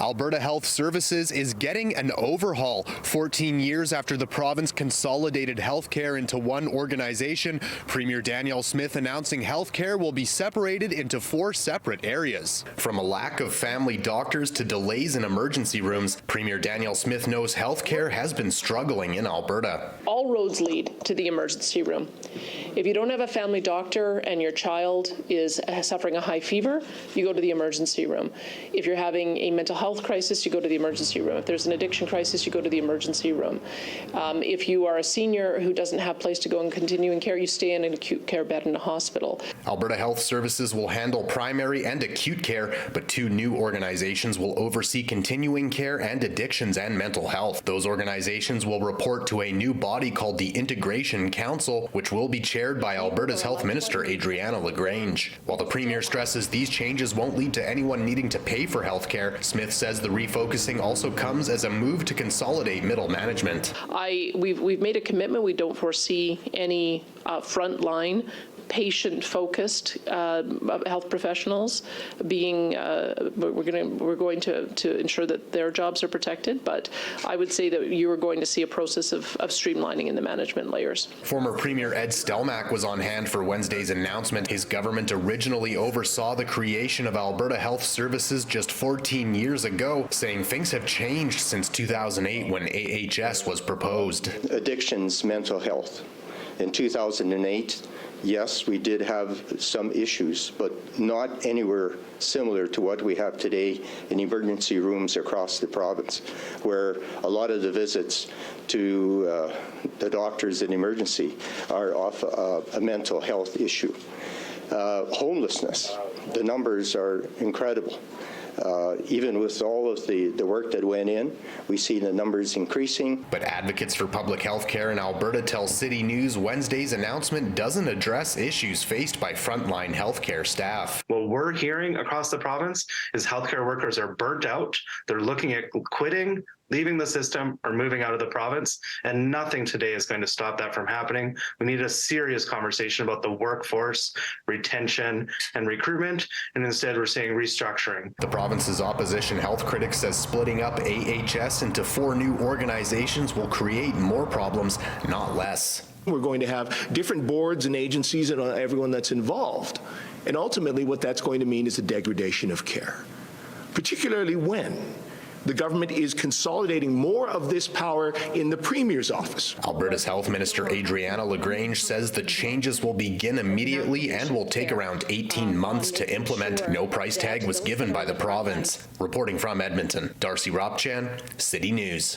Alberta Health Services is getting an overhaul. 14 years after the province consolidated healthcare into one organization, Premier Danielle Smith announcing healthcare will be separated into 4 separate areas. From a lack of family doctors to delays in emergency rooms, Premier Danielle Smith knows healthcare has been struggling in Alberta. All roads lead to the emergency room. If you don't have a family doctor and your child is suffering a high fever, you go to the emergency room. If you're having a mental health crisis, you go to the emergency room. If there's an addiction crisis, you go to the emergency room. If you are a senior who doesn't have a place to go in continuing care, you stay in an acute care bed in a hospital. Alberta Health Services will handle primary and acute care, but 2 new organizations will oversee continuing care and addictions and mental health. Those organizations will report to a new body called the Integration Council, which will be chaired by Alberta's Health Minister Adriana LaGrange. While the Premier stresses these changes won't lead to anyone needing to pay for health care, Smith says the refocusing also comes as a move to consolidate middle management. We've made a commitment. We don't foresee any frontline patient-focused health professionals being. We're going to ensure that their jobs are protected. But I would say that you are going to see a process of streamlining in the management layers. Former Premier Ed Stelmach was on hand for Wednesday's announcement. His government originally oversaw the creation of Alberta Health Services just 14 years ago, saying things have changed since 2008 when AHS was proposed. Addictions, mental health. In 2008, yes, we did have some issues, but not anywhere similar to what we have today in emergency rooms across the province, where a lot of the visits to the doctors in emergency are off a mental health issue. Homelessness, the numbers are incredible. Even with all of the work that went in, we see the numbers increasing. But advocates for public health care in Alberta tell City News Wednesday's announcement doesn't address issues faced by frontline healthcare staff. What we're hearing across the province is healthcare workers are burnt out. They're looking at quitting, leaving the system, or moving out of the province, and nothing today is going to stop that from happening. We need a serious conversation about the workforce, retention, and recruitment, and instead we're seeing restructuring. The province's opposition health critic says splitting up AHS into 4 new organizations will create more problems, not less. We're going to have different boards and agencies and everyone that's involved. And ultimately what that's going to mean is a degradation of care, particularly when the government is consolidating more of this power in the Premier's office. Alberta's Health Minister Adriana LaGrange says the changes will begin immediately and will take around 18 months to implement. No price tag was given by the province. Reporting from Edmonton, Darcy Ropchan, City News.